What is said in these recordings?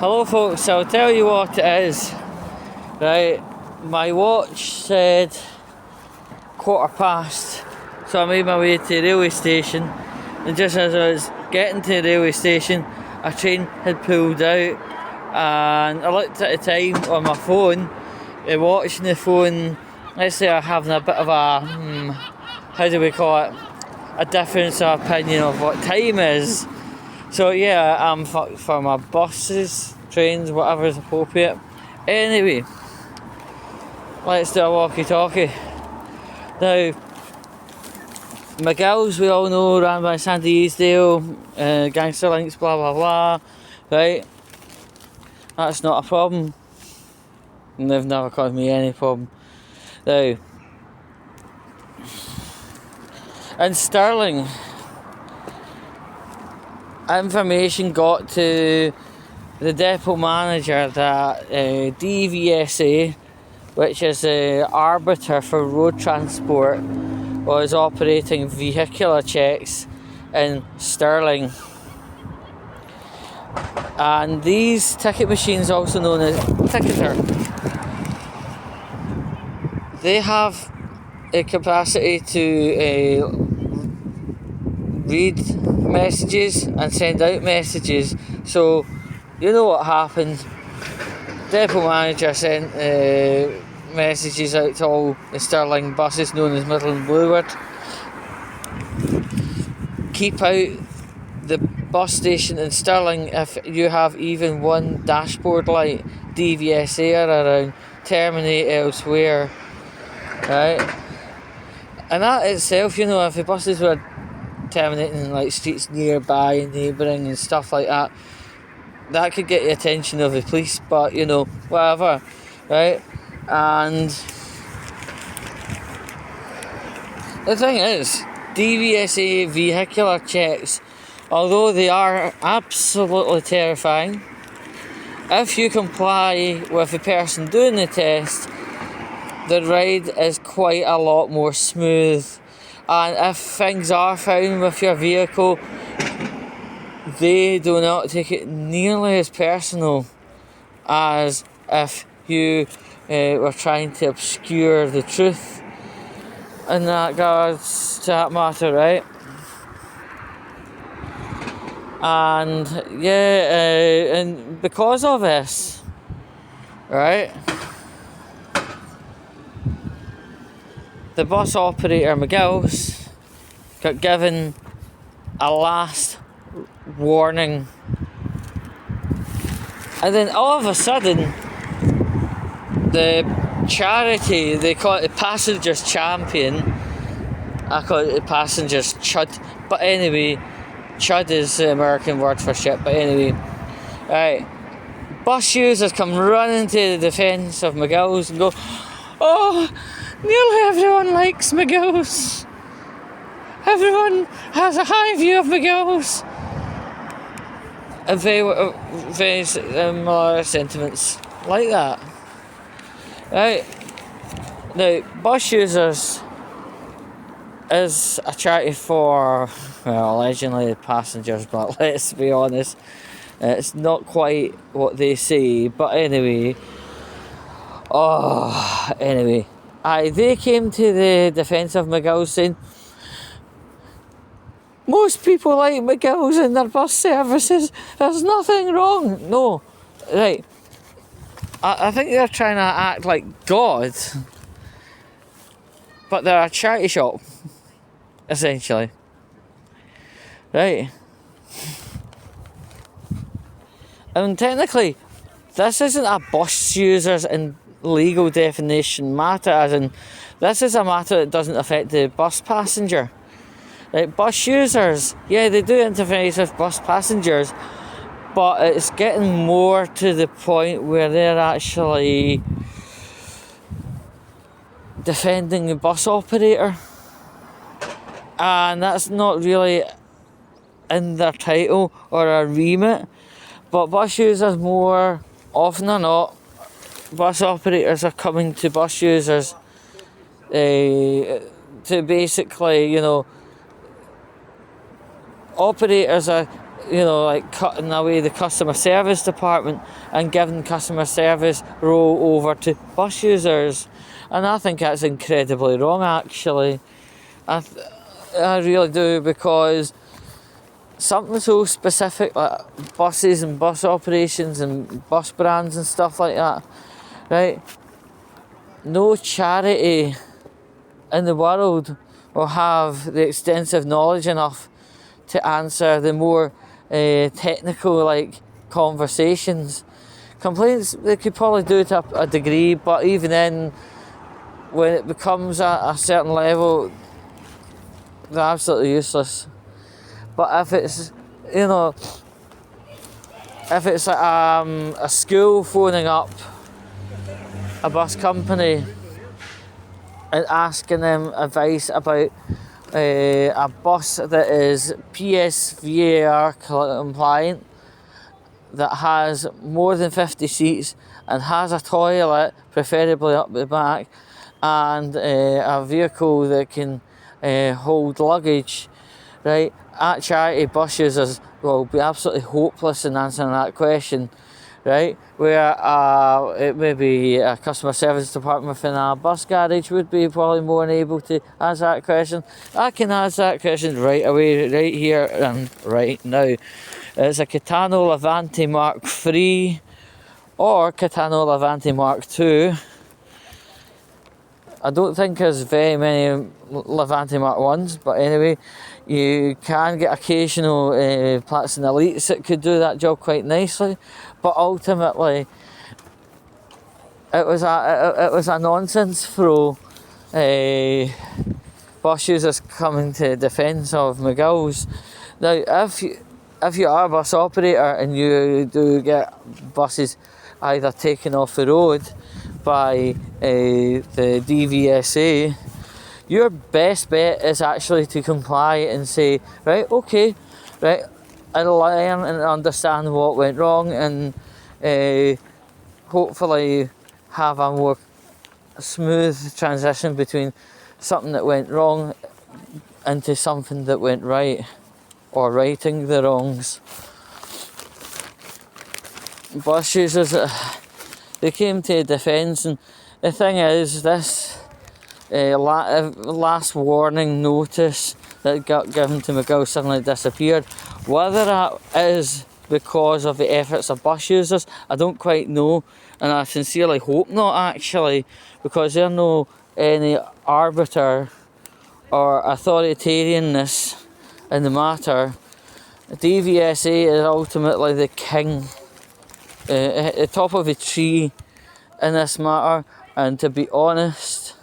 Hello folks, I'll tell you what it is. Right, my watch said past, so I made my way to the railway station, and just as I was getting to the railway station, a train had pulled out, and I looked at the time on my phone, watching the phone. Let's say I'm having a bit of a, how do we call it, a difference of opinion of what time is. So yeah, I'm for my buses, trains, whatever is appropriate. Anyway, let's do a walkie-talkie. Now, McGill's, we all know, ran by Sandy Easdale, gangster links, blah blah blah, right? That's not a problem. And they've never caused me any problem. Now, in Stirling, information got to the depot manager that DVSA, which is the arbiter for road transport, was operating vehicular checks in Stirling. And these ticket machines, also known as ticketer, they have a capacity to read messages and send out messages. So you know what happened. Depot manager sent messages out to all the Stirling buses known as Midland Bluebird. Keep out the bus station in Stirling if you have even one dashboard light. DVSA are around, terminate elsewhere, right? And that itself, you know, if the buses were terminating like streets nearby and neighbouring and stuff like that, that could get the attention of the police, but you know, whatever, right? And the thing is, DVSA vehicular checks, although they are absolutely terrifying, if you comply with the person doing the test, the ride is quite a lot more smooth. And if things are found with your vehicle, they do not take it nearly as personal as if you were trying to obscure the truth in that regards to that matter, right? And yeah, and because of this, right, the bus operator McGill's got given a last warning, and then all of a sudden the charity, they call it the Passengers Champion, I call it the Passengers Chud, but anyway, Chud is the American word for shit, but anyway, right, bus users come running to the defence of McGill's and go, oh, nearly everyone likes McGill's. Everyone has a high view of McGill's. And very similar sentiments like that. Right? Now, bus users is a charity for, well, allegedly the passengers, but let's be honest, it's not quite what they say. But anyway, they came to the defence of McGill's saying, most people like McGill's in their bus services, there's nothing wrong. No, right, I think they're trying to act like God, but they're a charity shop, essentially, right? And technically, this isn't a bus users in legal definition matter, as in, this is a matter that doesn't affect the bus passenger. Like, bus users, yeah, they do interface with bus passengers, but it's getting more to the point where they're actually defending the bus operator, and that's not really in their title or a remit. But bus users, more often than not, bus operators are coming to bus users to basically, you know, operators are like cutting away the customer service department and giving customer service role over to bus users. And I think that's incredibly wrong, actually. I really do, because something so specific like buses and bus operations and bus brands and stuff like that, right? No charity in the world will have the extensive knowledge enough to answer the more technical like conversations. Complaints, they could probably do it to a degree, but even then, when it becomes a certain level, they're absolutely useless. But if it's, if it's a school phoning up a bus company and asking them advice about a bus that is PSVAR compliant, that has more than 50 seats and has a toilet, preferably up the back, and a vehicle that can hold luggage, right? At charity, bus users will be absolutely hopeless in answering that question, right? Where it may be a customer service department within a bus garage would be probably more able to answer that question. I can answer that question right away, right here and right now. It's a Catano Levante Mark III or Catano Levante Mark II. I don't think there's very many Levante Mark 1s, but anyway, you can get occasional Platinum Elites that could do that job quite nicely, but ultimately it was a nonsense throw. Bus users coming to defence of McGill's. Now, if you are a bus operator and you do get buses either taken off the road by the DVSA, your best bet is actually to comply and say, right, okay, right, I'll learn and understand what went wrong, and hopefully have a more smooth transition between something that went wrong into something that went right, or righting the wrongs. Bus users, they came to defence, and the thing is, this last warning notice that got given to McGill suddenly disappeared. Whether that is because of the efforts of bus users, I don't quite know, and I sincerely hope not, actually, because they're no any arbiter or authoritarianness in the matter. DVSA is ultimately the king, at the top of the tree in this matter, and to be honest,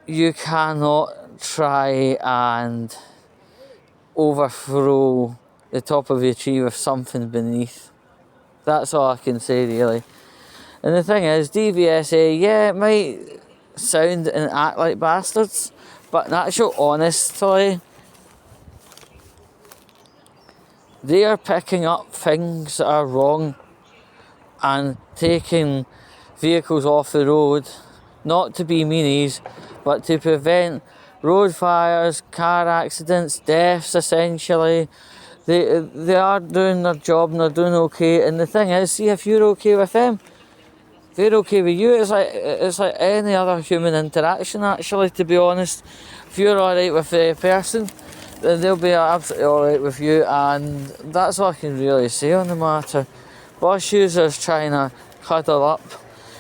you cannot try and overthrow the top of the tree with something beneath. That's all I can say, really. And the thing is, DVSA, yeah, it might sound and act like bastards, but in actual honesty, they are picking up things that are wrong and taking vehicles off the road, not to be meanies, but to prevent road fires, car accidents, deaths, essentially. They are doing their job and they're doing okay. And the thing is, see, if you're okay with them, they're okay with you. It's like any other human interaction, actually, to be honest. If you're alright with the person, then they'll be absolutely alright with you, and that's all I can really say on the matter. Bus users trying to cuddle up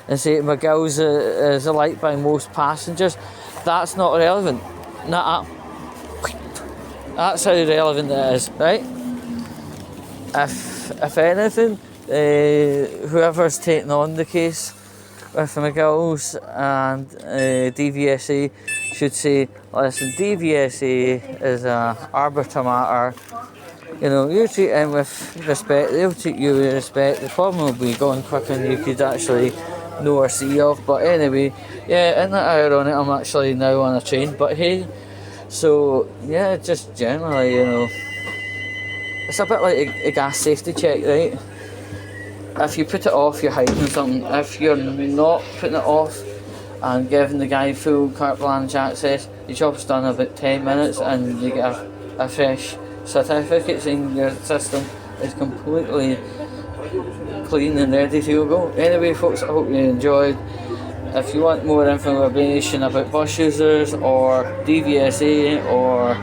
and say McGill's is liked by most passengers, that's not relevant. Nah, that's how relevant it is, right? If anything, whoever's taking on the case with McGill's and DVSA should say, listen, DVSA is an arbiter matter. You treat them with respect, they'll treat you with respect. The problem will be going quicker than you could actually know or see of. But anyway, yeah, isn't that ironic? I'm actually now on a train, but hey, so yeah, just generally, it's a bit like a gas safety check, right? If you put it off, you're hiding something. If you're not putting it off and giving the guy full carte blanche access. Your job's done in about 10 minutes and you get a fresh certificate saying your system is completely clean and ready to go. Anyway folks, I hope you enjoyed. If you want more information about bus users or DVSA or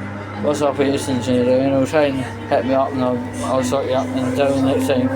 bus operations in your area, try and hit me up and I'll sort you up until next time.